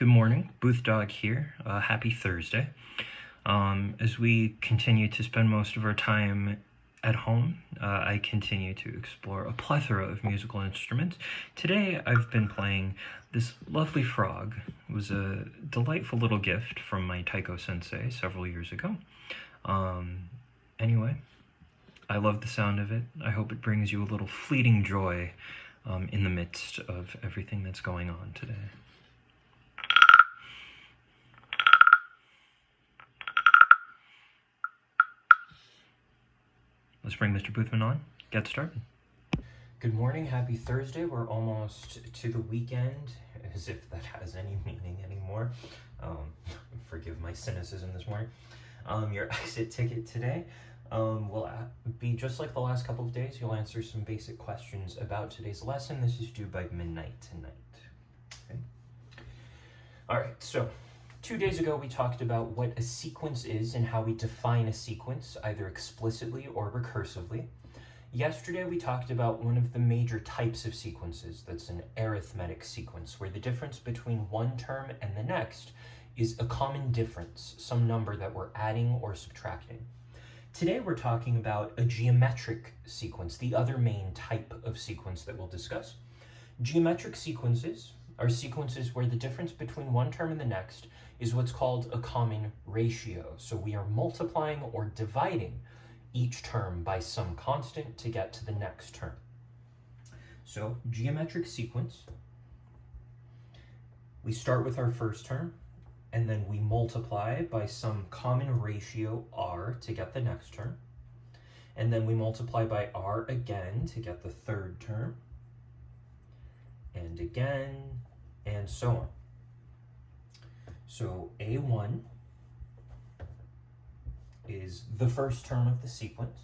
Good morning, Booth Dog here. Happy Thursday. As we continue to spend most of our time at home, I continue to explore a plethora of musical instruments. Today I've been playing this lovely frog. It was a delightful little gift from my taiko sensei several years ago. Anyway, I love the sound of it. I hope it brings you a little fleeting joy in the midst of everything that's going on today. Let's bring Mr. Boothman on. Get started. Good morning, happy Thursday. We're almost to the weekend, as if that has any meaning anymore. Forgive my cynicism this morning. Your exit ticket today will be just like the last couple of days. You'll answer some basic questions about today's lesson. This is due by midnight tonight. Okay. All right, so 2 days ago we talked about what a sequence is and how we define a sequence, either explicitly or recursively. Yesterday we talked about one of the major types of sequences, that's an arithmetic sequence, where the difference between one term and the next is a common difference, some number that we're adding or subtracting. Today we're talking about a geometric sequence, the other main type of sequence that we'll discuss. Geometric sequences are sequences where the difference between one term and the next is what's called a common ratio. So we are multiplying or dividing each term by some constant to get to the next term. So geometric sequence, we start with our first term, and then we multiply by some common ratio r to get the next term. And then we multiply by r again to get the third term. And again, and so on. So A1 is the first term of the sequence.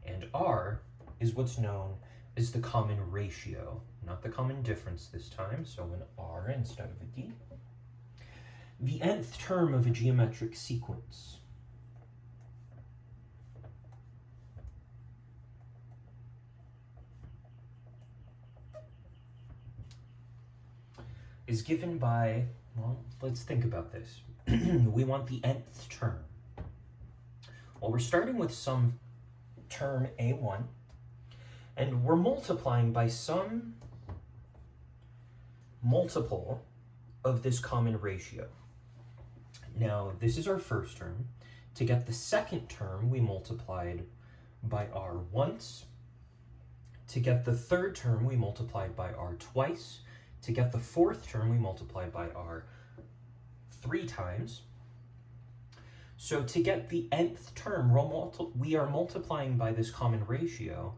And R is what's known as the common ratio, not the common difference this time, so an R instead of a D. The nth term of a geometric sequence is given by, well, let's think about this. We want the nth term. Well, we're starting with some term A1, and we're multiplying by some multiple of this common ratio. Now, this is our first term. To get the second term, we multiplied by r once. To get the third term, we multiplied by r twice. To get the fourth term, we multiplied by r 3 times. So to get the nth term, we are multiplying by this common ratio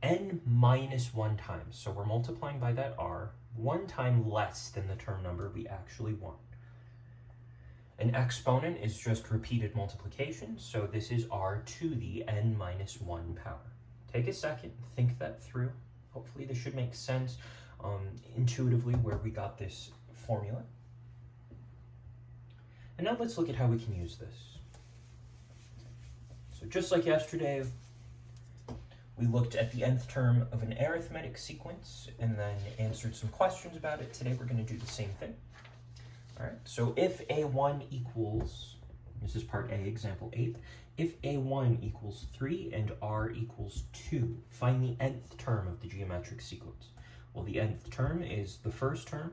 n minus 1 times. So we're multiplying by that r 1 time less than the term number we actually want. An exponent is just repeated multiplication, so this is r to the n minus 1 power. Take a second, think that through. Hopefully this should make sense intuitively where we got this formula. And now let's look at how we can use this. So just like yesterday, we looked at the nth term of an arithmetic sequence and then answered some questions about it. Today we're going to do the same thing. All right, so if A1 equals, this is part A, example 8, if A1 equals 3 and R equals 2, find the nth term of the geometric sequence. Well, the nth term is the first term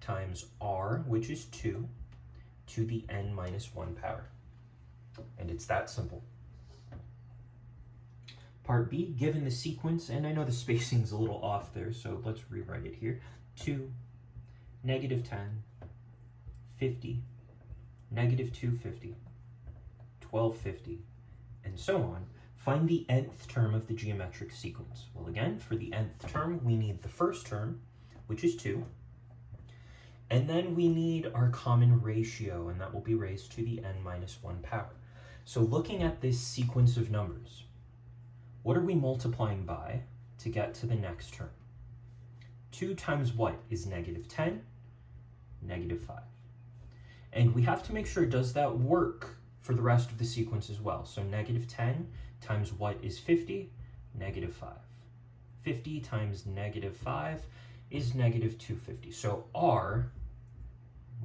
times r, which is 2, to the n minus 1 power. And it's that simple. Part B, given the sequence, and I know the spacing's a little off there, so let's rewrite it here. 2, negative 10, 50, negative 250, 1250, and so on. Find the nth term of the geometric sequence. Well, again, for the nth term, we need the first term, which is 2. And then we need our common ratio, and that will be raised to the n minus 1 power. So looking at this sequence of numbers, what are we multiplying by to get to the next term? 2 times what is negative 10? Negative 5. And we have to make sure, does that work for the rest of the sequence as well? So negative 10 times what is 50? Negative 5. 50 times negative 5 is negative 250. So r,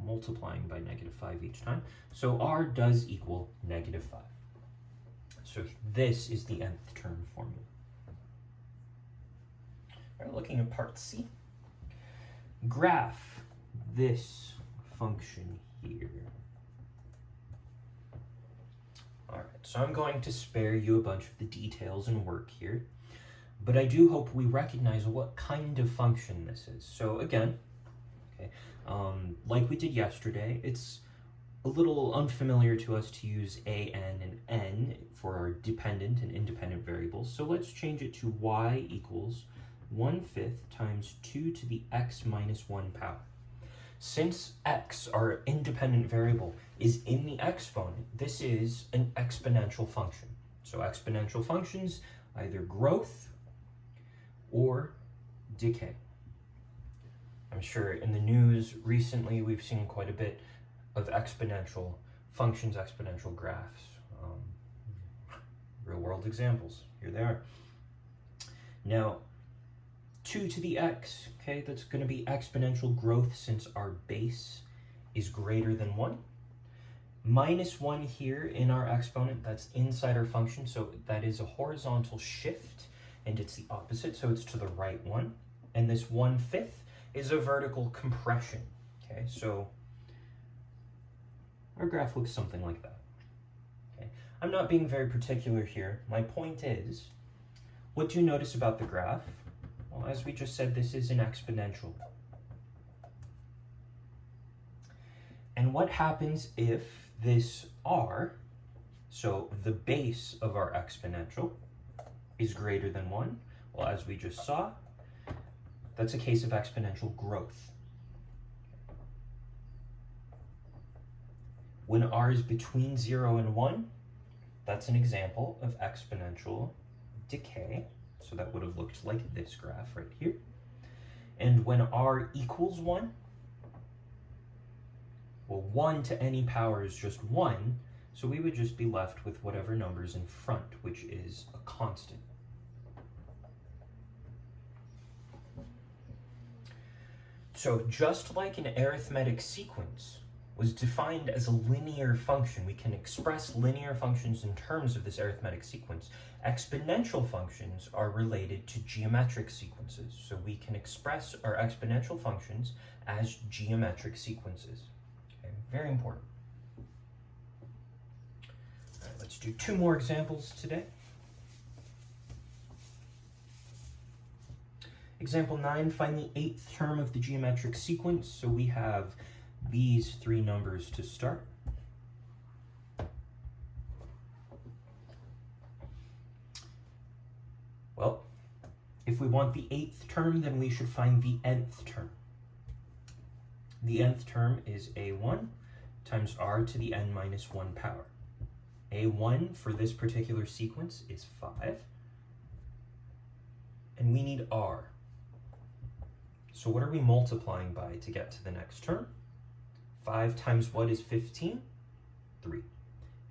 multiplying by negative 5 each time, so r does equal negative 5. So this is the nth term formula. All right, looking at part C. Graph this function here. All right, so I'm going to spare you a bunch of the details and work here, but I do hope we recognize what kind of function this is. So again, okay, like we did yesterday, it's a little unfamiliar to us to use a, n, and n for our dependent and independent variables. So let's change it to y equals 1/5 times 2 to the x minus 1 power. Since x, our independent variable, is in the exponent, this is an exponential function. So exponential functions either growth or decay. I'm sure in the news recently we've seen quite a bit of exponential functions, exponential graphs. Real world examples, here they are. Now, 2 to the x, okay, that's going to be exponential growth since our base is greater than 1. Minus 1 here in our exponent, that's inside our function, so that is a horizontal shift, and it's the opposite, so it's to the right one. And this 1/5 is a vertical compression, okay, so our graph looks something like that. Okay, I'm not being very particular here. My point is, what do you notice about the graph? Well, as we just said, this is an exponential. And what happens if this r, so the base of our exponential, is greater than 1? Well, as we just saw, that's a case of exponential growth. When r is between 0 and 1, that's an example of exponential decay. So that would have looked like this graph right here. And when r equals 1, well, 1 to any power is just 1, so we would just be left with whatever number's in front, which is a constant. So just like an arithmetic sequence was defined as a linear function, we can express linear functions in terms of this arithmetic sequence. Exponential functions are related to geometric sequences, so we can express our exponential functions as geometric sequences. Okay, very important. All right, let's do 2 more examples today. Example 9, find the 8th term of the geometric sequence. So we have these 3 numbers to start. Well, if we want the 8th term, then we should find the nth term. The nth term is a1 times r to the n minus 1 power. a1 for this particular sequence is 5, and we need r. So what are we multiplying by to get to the next term? 5 times what is 15? 3.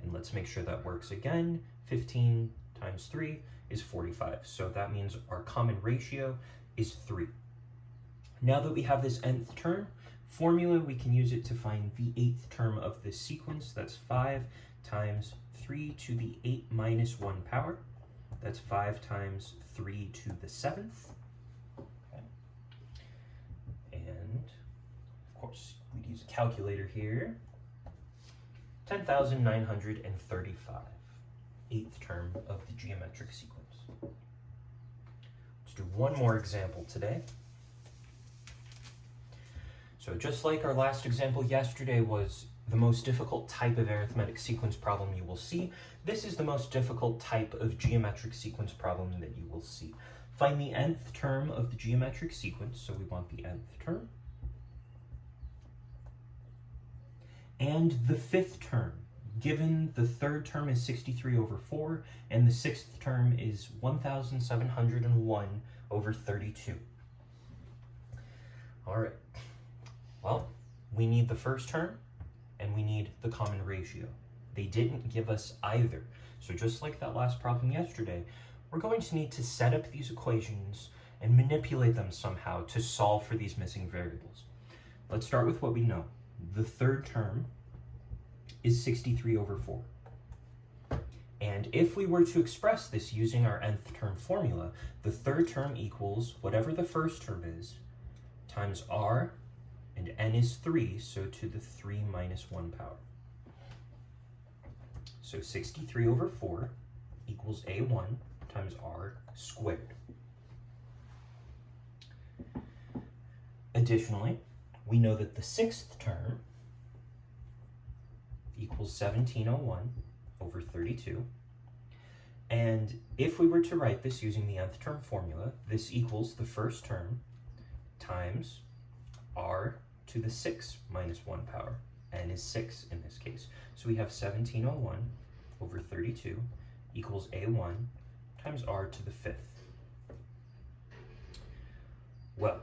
And let's make sure that works again. 15 times 3 is 45. So that means our common ratio is 3. Now that we have this nth term formula, we can use it to find the 8th term of this sequence. That's 5 times 3 to the 8 minus 1 power. That's 5 times 3 to the 7th. And of course, we'd use a calculator here. 10,935, 8th term of the geometric sequence. Let's do one more example today. So just like our last example yesterday was the most difficult type of arithmetic sequence problem you will see, this is the most difficult type of geometric sequence problem that you will see. Find the nth term of the geometric sequence, so we want the nth term, and the 5th term, given the 3rd term is 63 over 4, and the 6th term is 1,701 over 32. All right, well, we need the 1st term, and we need the common ratio. They didn't give us either. So just like that last problem yesterday, we're going to need to set up these equations and manipulate them somehow to solve for these missing variables. Let's start with what we know. The third term is 63 over 4. And if we were to express this using our nth term formula, the third term equals whatever the first term is times r, and n is 3, so to the 3 minus 1 power. So 63 over 4 equals a1 times r squared. Additionally, we know that the sixth term equals 1701 over 32. And if we were to write this using the nth term formula, this equals the first term times r to the 6 minus 1 power. N is 6 in this case. So we have 1701 over 32 equals a1 times r to the 5th. Well,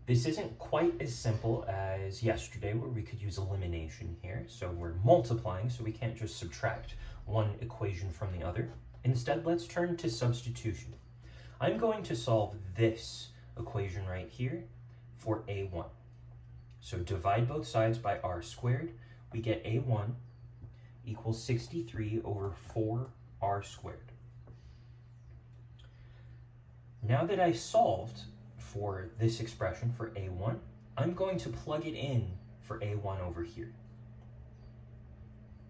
this isn't quite as simple as yesterday where we could use elimination here. So we're multiplying, so we can't just subtract one equation from the other. Instead, let's turn to substitution. I'm going to solve this equation right here for a1. So divide both sides by r squared. We get a1 equals 63 over 4r squared. Now that I solved for this expression for a1, I'm going to plug it in for a1 over here.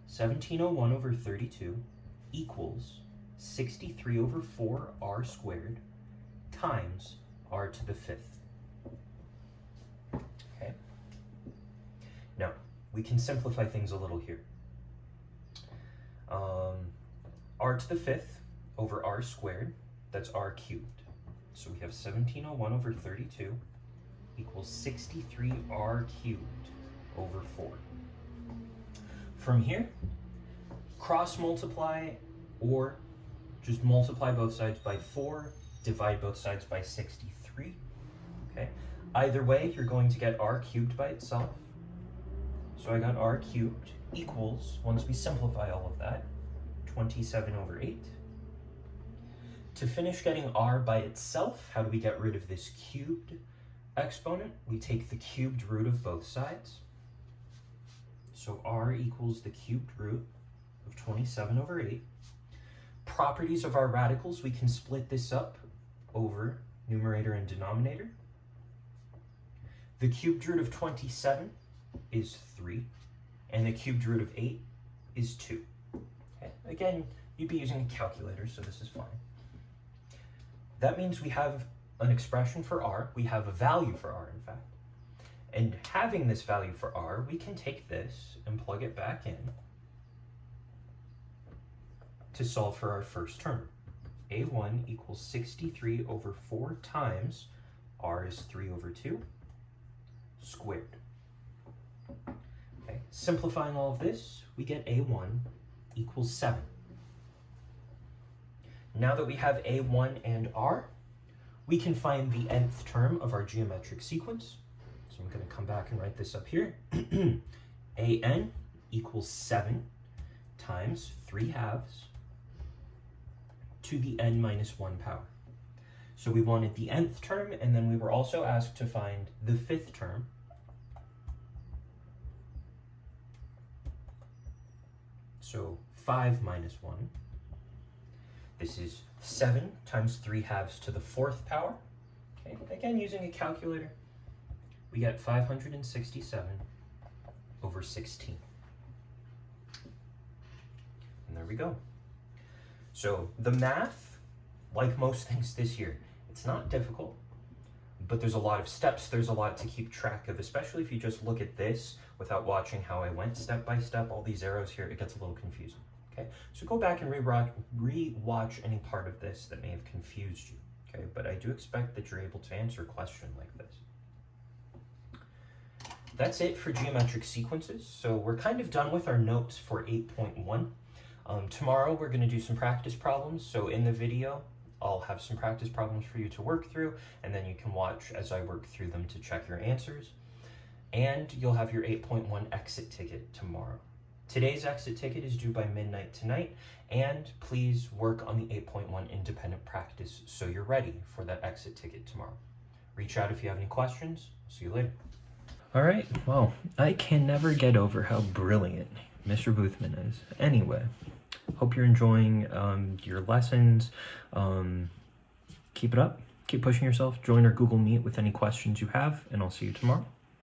1701 over 32 equals 63 over 4r squared times r to the 5th. Okay. Now, we can simplify things a little here. R to the 5th over r squared, that's r cubed. So we have 1701 over 32 equals 63r cubed over 4. From here, cross multiply or just multiply both sides by 4, divide both sides by 63. Okay. Either way, you're going to get r cubed by itself. So I got r cubed equals, once we simplify all of that, 27 over 8. To finish getting r by itself, how do we get rid of this cubed exponent? We take the cubed root of both sides. So r equals the cubed root of 27 over 8. Properties of our radicals, we can split this up over numerator and denominator. The cubed root of 27 is 3, and the cubed root of 8 is 2. Okay. Again, you'd be using a calculator, so this is fine. That means we have an expression for r, we have a value for r, in fact. And having this value for r, we can take this and plug it back in to solve for our first term. a1 equals 63 over 4 times r is 3 over 2 squared. Okay. Simplifying all of this, we get a1 equals 7. Now that we have a1 and r, we can find the nth term of our geometric sequence. So I'm going to come back and write this up here. an equals 7 times 3 halves to the n minus 1 power. So we wanted the nth term, and then we were also asked to find the 5th term. So 5 minus 1. This is 7 times 3 halves to the 4th power. Okay, again, using a calculator, we get 567 over 16. And there we go. So the math, like most things this year, it's not difficult, but there's a lot of steps, there's a lot to keep track of, especially if you just look at this without watching how I went step by step, all these arrows here, it gets a little confusing. Okay, so go back and re-watch any part of this that may have confused you, okay? But I do expect that you're able to answer a question like this. That's it for geometric sequences. So we're kind of done with our notes for 8.1. Tomorrow we're going to do some practice problems. So in the video, I'll have some practice problems for you to work through, and then you can watch as I work through them to check your answers. And you'll have your 8.1 exit ticket tomorrow. Today's exit ticket is due by midnight tonight, and please work on the 8.1 independent practice so you're ready for that exit ticket tomorrow. Reach out if you have any questions. See you later. All right, well, I can never get over how brilliant Mr. Boothman is. Anyway, hope you're enjoying your lessons. Keep it up. Keep pushing yourself. Join our Google Meet with any questions you have, and I'll see you tomorrow.